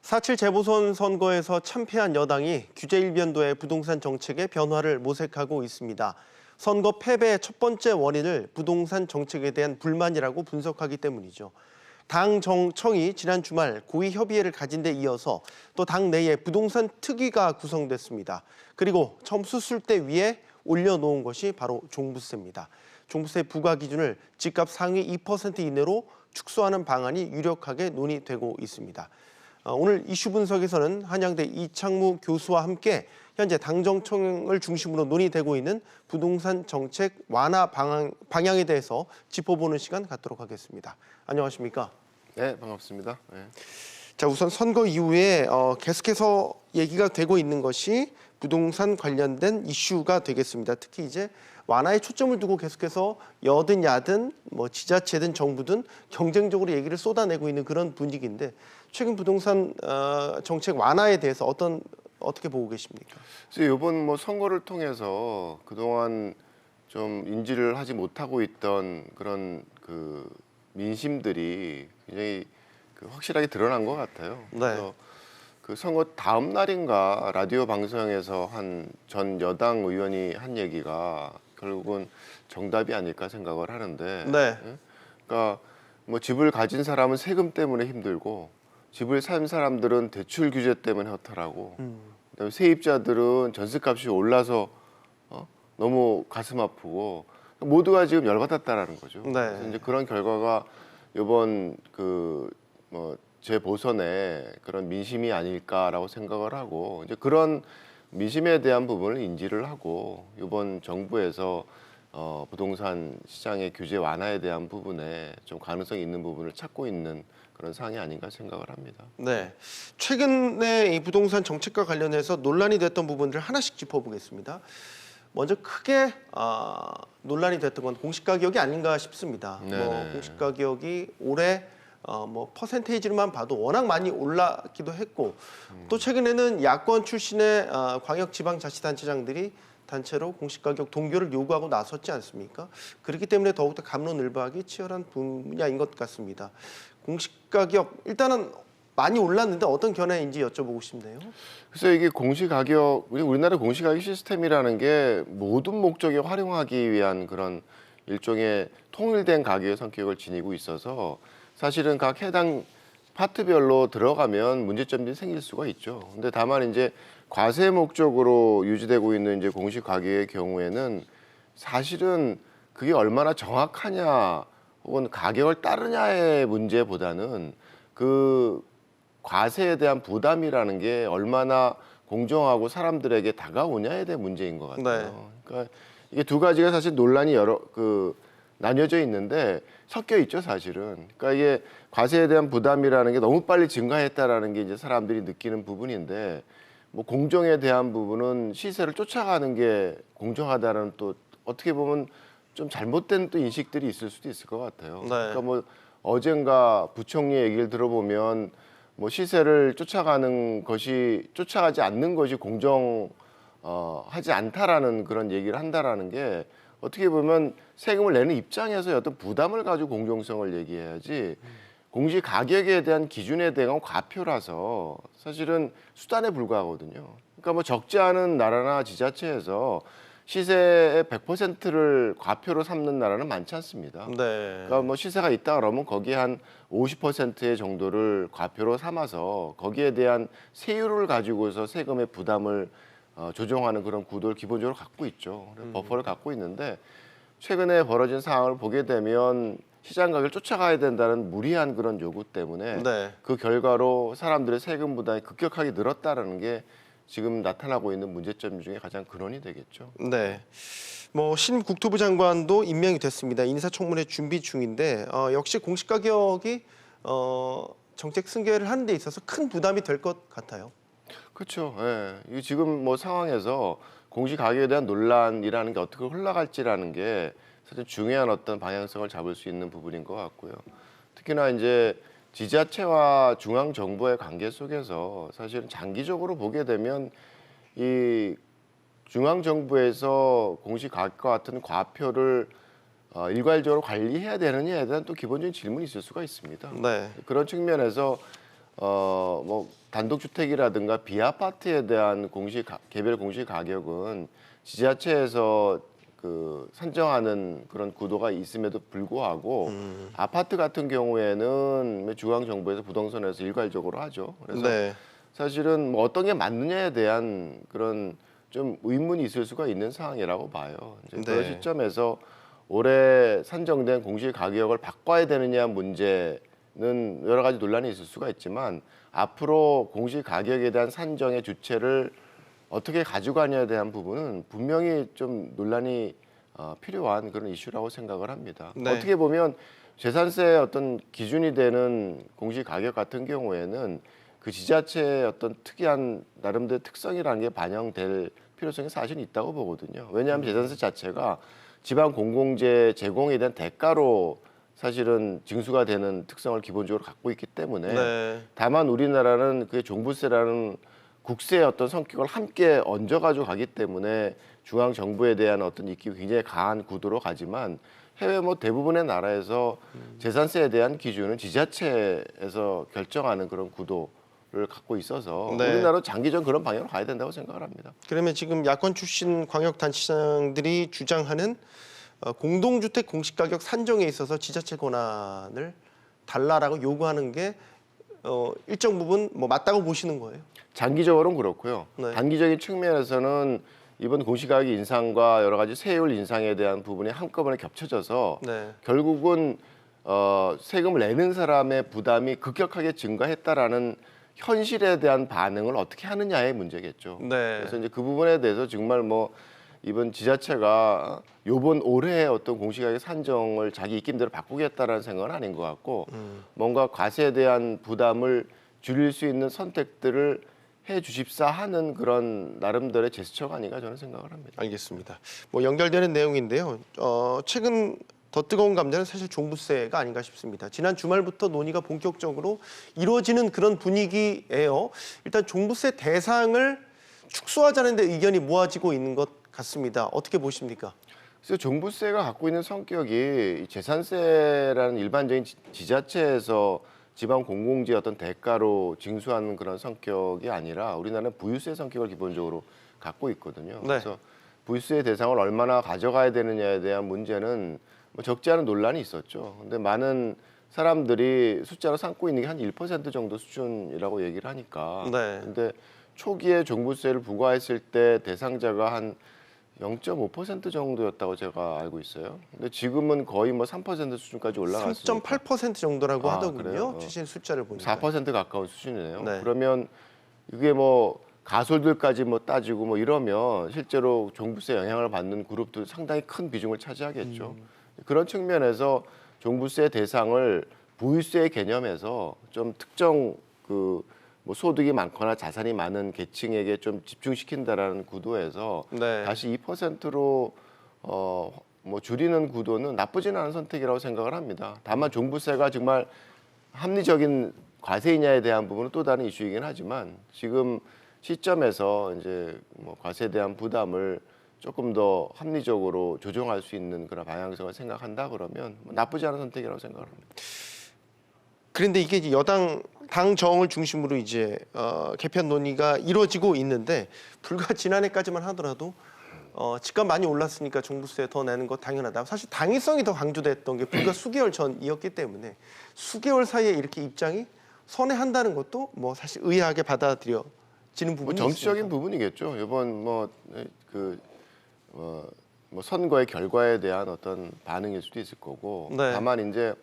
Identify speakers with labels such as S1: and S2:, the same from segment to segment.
S1: 4.7 재보선 선거에서 참패한 여당이 규제 일변도의 부동산 정책의 변화를 모색하고 있습니다. 선거 패배의 첫 번째 원인을 부동산 정책에 대한 불만이라고 분석하기 때문이죠. 당 정청이 지난 주말 고위 협의회를 가진 데 이어서 또 당 내에 부동산 특위가 구성됐습니다. 그리고 처음 수술대 위에 올려놓은 것이 바로 종부세입니다. 종부세 부과 기준을 집값 상위 2% 이내로 축소하는 방안이 유력하게 논의되고 있습니다. 오늘 이슈 분석에서는 한양대 이창무 교수와 함께 현재 당정청을 중심으로 논의되고 있는 부동산 정책 완화 방향에 대해서 짚어보는 시간 갖도록 하겠습니다. 안녕하십니까?
S2: 네, 반갑습니다. 네.
S1: 자, 우선 선거 이후에 계속해서 얘기가 되고 있는 것이 부동산 관련된 이슈가 되겠습니다. 특히 이제 완화에 초점을 두고 계속해서 여든 야든 지자체든 정부든 경쟁적으로 얘기를 쏟아내고 있는 그런 분위기인데 최근 부동산 정책 완화에 대해서 어떻게 보고 계십니까?
S2: 그래서 이번 선거를 통해서 그동안 좀 인지를 하지 못하고 있던 그런 그 민심들이 굉장히 확실하게 드러난 것 같아요.
S1: 네.
S2: 그래서 그 선거 다음 날인가 라디오 방송에서 한 전 여당 의원이 한 얘기가 결국은 정답이 아닐까 생각을 하는데,
S1: 네.
S2: 그러니까 집을 가진 사람은 세금 때문에 힘들고 집을 산 사람들은 대출 규제 때문에 허탈하고 그다음에 세입자들은 전셋값이 올라서 너무 가슴 아프고 모두가 지금 열받았다라는 거죠.
S1: 네.
S2: 그래서 이제 그런 결과가 이번 재보선의 그런 민심이 아닐까라고 생각을 하고 이제 그런 민심에 대한 부분을 인지를 하고 이번 정부에서 부동산 시장의 규제 완화에 대한 부분에 좀 가능성이 있는 부분을 찾고 있는 그런 상황이 아닌가 생각을 합니다.
S1: 네. 최근에 이 부동산 정책과 관련해서 논란이 됐던 부분들을 하나씩 짚어보겠습니다. 먼저 크게 논란이 됐던 건 공시가격이 아닌가 싶습니다. 공시가격이 올해 퍼센테이지로만 봐도 워낙 많이 올랐기도 했고 또 최근에는 야권 출신의 광역지방자치단체장들이 단체로 공시가격 동결을 요구하고 나섰지 않습니까? 그렇기 때문에 더욱더 감론을박이 치열한 분야인 것 같습니다. 공시가격 일단은 많이 올랐는데 어떤 견해인지 여쭤보고 싶네요.
S2: 그래서 이게 공시가격, 우리나라 공시가격 시스템이라는 게 모든 목적에 활용하기 위한 그런 일종의 통일된 가격의 성격을 지니고 있어서 사실은 각 해당 파트별로 들어가면 문제점들이 생길 수가 있죠. 근데 다만 이제 과세 목적으로 유지되고 있는 이제 공시가격의 경우에는 사실은 그게 얼마나 정확하냐 혹은 가격을 따르냐의 문제보다는 그 과세에 대한 부담이라는 게 얼마나 공정하고 사람들에게 다가오냐에 대한 문제인 것 같아요.
S1: 네.
S2: 그러니까 이게 두 가지가 사실 논란이 나뉘어져 있는데 섞여 있죠, 사실은. 그러니까 이게 과세에 대한 부담이라는 게 너무 빨리 증가했다라는 게 이제 사람들이 느끼는 부분인데 공정에 대한 부분은 시세를 쫓아가는 게 공정하다는 또 어떻게 보면 좀 잘못된 또 인식들이 있을 수도 있을 것 같아요.
S1: 네.
S2: 그러니까 어젠가 부총리 얘기를 들어보면 시세를 쫓아가지 않는 것이 공정하지 않다라는 그런 얘기를 한다라는 게 어떻게 보면 세금을 내는 입장에서 어떤 부담을 가지고 공정성을 얘기해야지 공시 가격에 대한 기준에 대한 과표라서 사실은 수단에 불과하거든요. 그러니까 적지 않은 나라나 지자체에서 시세의 100%를 과표로 삼는 나라는 많지 않습니다.
S1: 네.
S2: 그러니까 시세가 있다 그러면 거기에 한 50%의 정도를 과표로 삼아서 거기에 대한 세율을 가지고서 세금의 부담을 조정하는 그런 구도를 기본적으로 갖고 있죠. 버퍼를 갖고 있는데 최근에 벌어진 상황을 보게 되면 시장 가격을 쫓아가야 된다는 무리한 그런 요구 때문에
S1: 네.
S2: 그 결과로 사람들의 세금 부담이 급격하게 늘었다는 게 지금 나타나고 있는 문제점 중에 가장 근원이 되겠죠.
S1: 네. 신임 국토부 장관도 임명이 됐습니다. 인사청문회 준비 중인데 역시 공시가격이 정책 승계를 하는 데 있어서 큰 부담이 될 것 같아요.
S2: 그렇죠. 예. 이 지금 상황에서 공시가격에 대한 논란이라는 게 어떻게 흘러갈지라는 게 사실 중요한 어떤 방향성을 잡을 수 있는 부분인 것 같고요. 특히나 이제 지자체와 중앙 정부의 관계 속에서 사실은 장기적으로 보게 되면 이 중앙 정부에서 공시가격과 같은 과표를 일괄적으로 관리해야 되느냐에 대한 또 기본적인 질문이 있을 수가 있습니다.
S1: 네.
S2: 그런 측면에서 뭐 단독주택이라든가 비아파트에 대한 개별 공시 가격은 지자체에서 그 산정하는 그런 구도가 있음에도 불구하고 아파트 같은 경우에는 중앙정부에서 부동산에서 일괄적으로 하죠. 그래서
S1: 네.
S2: 사실은 뭐 어떤 게 맞느냐에 대한 그런 좀 의문이 있을 수가 있는 상황이라고 봐요. 이제 그런
S1: 네.
S2: 시점에서 올해 산정된 공시 가격을 바꿔야 되느냐 문제는 여러 가지 논란이 있을 수가 있지만 앞으로 공시 가격에 대한 산정의 주체를 어떻게 가져가냐에 대한 부분은 분명히 좀 논란이 필요한 그런 이슈라고 생각을 합니다.
S1: 네.
S2: 어떻게 보면 재산세의 어떤 기준이 되는 공시 가격 같은 경우에는 그 지자체의 어떤 특이한 나름대로 특성이라는 게 반영될 필요성이 사실 있다고 보거든요. 왜냐하면 재산세 자체가 지방 공공재 제공에 대한 대가로 사실은 징수가 되는 특성을 기본적으로 갖고 있기 때문에
S1: 네.
S2: 다만 우리나라는 그게 종부세라는 국세의 어떤 성격을 함께 얹어가지고 가기 때문에 중앙 정부에 대한 어떤 입김이 굉장히 강한 구도로 가지만 해외 뭐 대부분의 나라에서 재산세에 대한 기준은 지자체에서 결정하는 그런 구도를 갖고 있어서
S1: 네.
S2: 우리나라도 장기적인 그런 방향으로 가야 된다고 생각을 합니다.
S1: 그러면 지금 야권 출신 광역단체장들이 주장하는 공동주택 공시가격 산정에 있어서 지자체 권한을 달라라고 요구하는 게 일정 부분 뭐 맞다고 보시는 거예요?
S2: 장기적으로는 그렇고요.
S1: 네.
S2: 단기적인 측면에서는 이번 공시가격 인상과 여러 가지 세율 인상에 대한 부분이 한꺼번에 겹쳐져서
S1: 네.
S2: 결국은 세금을 내는 사람의 부담이 급격하게 증가했다라는 현실에 대한 반응을 어떻게 하느냐의 문제겠죠.
S1: 네.
S2: 그래서 이제 그 부분에 대해서 정말 뭐 이번 지자체가 요번 올해의 어떤 공시가격 산정을 자기 입김대로 바꾸겠다라는 생각은 아닌 것 같고 뭔가 과세에 대한 부담을 줄일 수 있는 선택들을 해 주십사 하는 그런 나름대로의 제스처가 아닌가 저는 생각을 합니다.
S1: 알겠습니다. 뭐 연결되는 내용인데요. 최근 더 뜨거운 감자는 사실 종부세가 아닌가 싶습니다. 지난 주말부터 논의가 본격적으로 이루어지는 그런 분위기예요. 일단 종부세 대상을 축소하자는 데 의견이 모아지고 있는 것 같습니다. 어떻게 보십니까?
S2: 그래서 종부세가 갖고 있는 성격이 재산세라는 일반적인 지자체에서 지방 공공재 어떤 대가로 징수하는 그런 성격이 아니라 우리나라는 부유세 성격을 기본적으로 갖고 있거든요.
S1: 네.
S2: 그래서 부유세 대상을 얼마나 가져가야 되느냐에 대한 문제는 뭐 적지 않은 논란이 있었죠. 근데 많은 사람들이 숫자로 삼고 있는 게 한 1% 정도 수준이라고 얘기를 하니까.
S1: 네.
S2: 근데 초기에 종부세를 부과했을 때 대상자가 한 0.5% 정도였다고 제가 알고 있어요. 근데 지금은 거의 뭐 3% 수준까지 올라갔으니까
S1: 3.8% 정도라고
S2: 아,
S1: 하더군요.
S2: 그래요?
S1: 최신 숫자를 보니까.
S2: 4% 가까운 수준이네요.
S1: 네.
S2: 그러면 이게 뭐 가솔들까지 뭐 따지고 뭐 이러면 실제로 종부세 영향을 받는 그룹도 상당히 큰 비중을 차지하겠죠. 그런 측면에서 종부세 대상을 부유세 개념에서 좀 특정 그 뭐 소득이 많거나 자산이 많은 계층에게 좀 집중시킨다라는 구도에서
S1: 네.
S2: 다시 2%로 뭐 줄이는 구도는 나쁘지는 않은 선택이라고 생각을 합니다. 다만 종부세가 정말 합리적인 과세이냐에 대한 부분은 또 다른 이슈이긴 하지만 지금 시점에서 이제 뭐 과세에 대한 부담을 조금 더 합리적으로 조정할 수 있는 그런 방향성을 생각한다 그러면 뭐 나쁘지 않은 선택이라고 생각을 합니다.
S1: 그런데 이게 이제 여당 당 정을 중심으로 이제 개편 논의가 이루어지고 있는데 불과 지난해까지만 하더라도 집값 많이 올랐으니까 종부세 더 내는 거 당연하다. 사실 당위성이 더 강조됐던 게 불과 수개월 전이었기 때문에 수개월 사이에 이렇게 입장이 선회한다는 것도 뭐 사실 의아하게 받아들여지는
S2: 뭐
S1: 부분이
S2: 정치적인
S1: 있습니다.
S2: 부분이겠죠. 이번 뭐 선거의 결과에 대한 어떤 반응일 수도 있을 거고
S1: 네.
S2: 다만 이제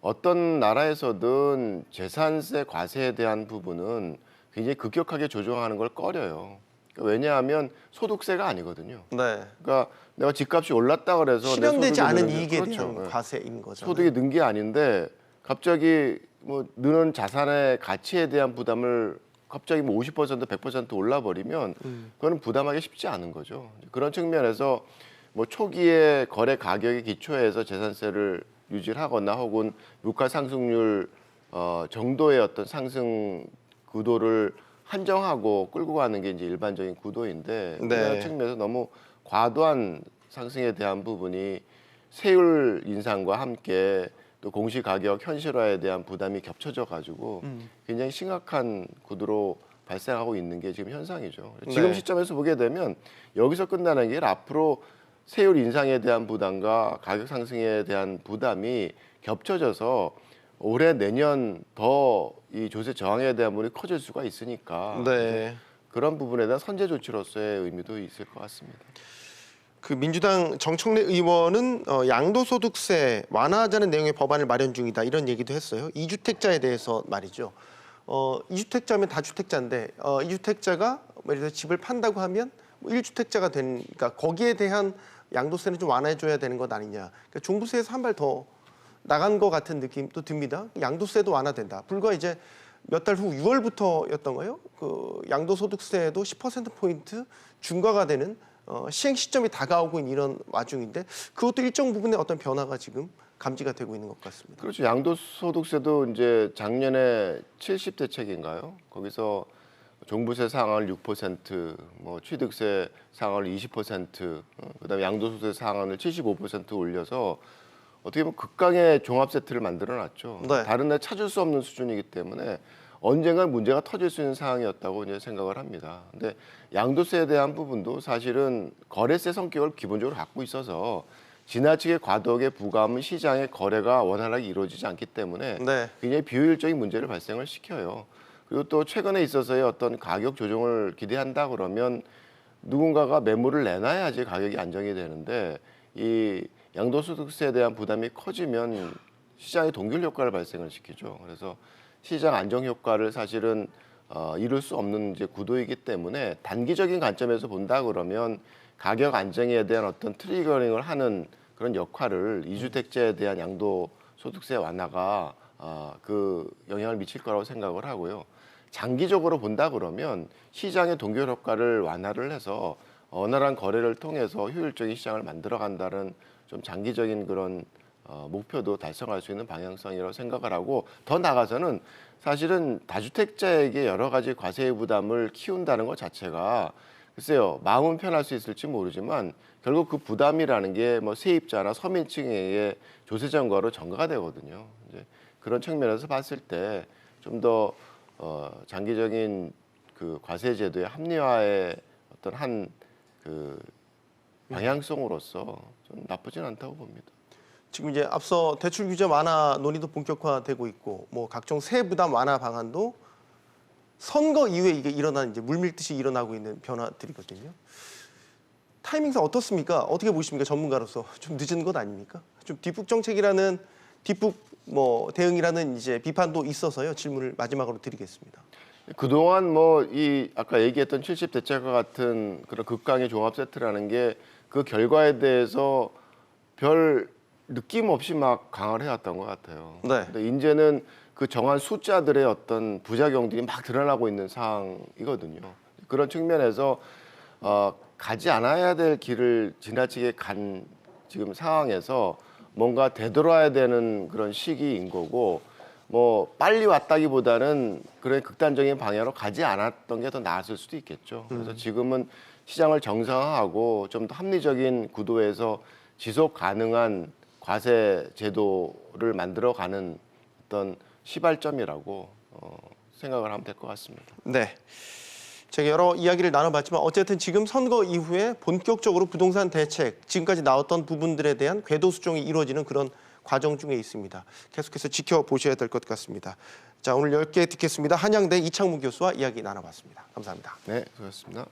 S2: 어떤 나라에서든 재산세 과세에 대한 부분은 굉장히 급격하게 조정하는 걸 꺼려요. 그러니까 왜냐하면 소득세가 아니거든요.
S1: 네.
S2: 그러니까 내가 집값이 올랐다 그래서 내
S1: 실현되지
S2: 소득이
S1: 않은
S2: 느는
S1: 이익에
S2: 그렇죠.
S1: 대한
S2: 네.
S1: 과세인 거잖아요.
S2: 소득이 는 게 아닌데 갑자기 뭐 느는 자산의 가치에 대한 부담을 갑자기 뭐 50% 100% 올라 버리면 그거는 부담하기 쉽지 않은 거죠. 그런 측면에서 뭐 초기에 거래 가격의 기초에서 재산세를 유지를 하거나 혹은 물가 상승률 정도의 어떤 상승 구도를 한정하고 끌고 가는 게 이제 일반적인 구도인데
S1: 네.
S2: 우리나라 측면에서 너무 과도한 상승에 대한 부분이 세율 인상과 함께 또 공시가격 현실화에 대한 부담이 겹쳐져 가지고 굉장히 심각한 구도로 발생하고 있는 게 지금 현상이죠. 지금
S1: 네.
S2: 시점에서 보게 되면 여기서 끝나는 게 아니라 앞으로 세율 인상에 대한 부담과 가격 상승에 대한 부담이 겹쳐져서 올해 내년 더 이 조세 저항에 대한 부분이 커질 수가 있으니까
S1: 네.
S2: 그런 부분에 대한 선제 조치로서의 의미도 있을 것 같습니다.
S1: 그 민주당 정청래 의원은 양도소득세 완화하자는 내용의 법안을 마련 중이다 이런 얘기도 했어요. 이주택자에 대해서 말이죠. 이주택자면 다주택자인데 이주택자가 예를 들어 집을 판다고 하면 뭐 1주택자가 되니까 거기에 대한 양도세는 좀 완화해줘야 되는 것 아니냐. 그러니까 종부세에서 한 발 더 나간 것 같은 느낌도 듭니다. 양도세도 완화된다. 불과 이제 몇 달 후 6월부터였던 거예요. 그 양도소득세도 10%포인트 중과가 되는 시행 시점이 다가오고 있는 이런 와중인데 그것도 일정 부분의 어떤 변화가 지금 감지가 되고 있는 것 같습니다.
S2: 그렇죠. 양도소득세도 이제 작년에 70대책인가요? 거기서 종부세 상한을 6%, 뭐 취득세 상한을 20%, 그다음에 양도소득세 상한을 75% 올려서 어떻게 보면 극강의 종합 세트를 만들어놨죠.
S1: 네.
S2: 다른 데 찾을 수 없는 수준이기 때문에 언젠가 문제가 터질 수 있는 상황이었다고 이제 생각을 합니다. 근데 양도세에 대한 부분도 사실은 거래세 성격을 기본적으로 갖고 있어서 지나치게 과도하게 부과하면 시장의 거래가 원활하게 이루어지지 않기 때문에
S1: 네.
S2: 굉장히 비효율적인 문제를 발생을 시켜요. 그리고 또 최근에 있어서의 어떤 가격 조정을 기대한다 그러면 누군가가 매물을 내놔야지 가격이 안정이 되는데 이 양도소득세에 대한 부담이 커지면 시장의 동결 효과를 발생을 시키죠. 그래서 시장 안정 효과를 사실은 이룰 수 없는 이제 구도이기 때문에 단기적인 관점에서 본다 그러면 가격 안정에 대한 어떤 트리거링을 하는 그런 역할을 이주택자에 대한 양도소득세 완화가 그 영향을 미칠 거라고 생각을 하고요. 장기적으로 본다 그러면 시장의 동결 효과를 완화를 해서 원활한 거래를 통해서 효율적인 시장을 만들어간다는 좀 장기적인 그런 목표도 달성할 수 있는 방향성이라고 생각을 하고 더 나아가서는 사실은 다주택자에게 여러 가지 과세 부담을 키운다는 것 자체가 글쎄요 마음은 편할 수 있을지 모르지만 결국 그 부담이라는 게 뭐 세입자나 서민층에게 조세 전가로 전가가 되거든요. 이제 그런 측면에서 봤을 때 좀 더 장기적인 그 과세 제도의 합리화의 어떤 한 그 방향성으로서 좀 나쁘진 않다고 봅니다.
S1: 지금 이제 앞서 대출 규제 완화 논의도 본격화되고 있고 뭐 각종 세부 부담 완화 방안도 선거 이후에 이게 일어나는 이제 물밀듯이 일어나고 있는 변화들이거든요. 타이밍상 어떻습니까? 어떻게 보십니까? 전문가로서 좀 늦은 것 아닙니까? 좀 뒷북 정책이라는 뒷북 뭐 대응이라는 이제 비판도 있어서요. 질문을 마지막으로 드리겠습니다.
S2: 그동안 뭐 이 아까 얘기했던 70대책과 같은 그런 극강의 종합 세트라는 게 그 결과에 대해서 별 느낌 없이 막 강화를 해왔던 것 같아요.
S1: 네.
S2: 근데 이제는 그 정한 숫자들의 어떤 부작용들이 막 드러나고 있는 상황이거든요. 그런 측면에서 가지 않아야 될 길을 지나치게 간 지금 상황에서 뭔가 되돌아야 되는 그런 시기인 거고 뭐 빨리 왔다기보다는 그런 극단적인 방향으로 가지 않았던 게 더 나았을 수도 있겠죠. 그래서 지금은 시장을 정상화하고 좀 더 합리적인 구도에서 지속 가능한 과세 제도를 만들어가는 어떤 시발점이라고 생각을 하면 될 것 같습니다.
S1: 네. 제가 여러 이야기를 나눠봤지만 어쨌든 지금 선거 이후에 본격적으로 부동산 대책, 지금까지 나왔던 부분들에 대한 궤도 수정이 이루어지는 그런 과정 중에 있습니다. 계속해서 지켜보셔야 될 것 같습니다. 자, 오늘 10개 듣겠습니다. 한양대 이창무 교수와 이야기 나눠봤습니다. 감사합니다.
S2: 네, 수고하셨습니다.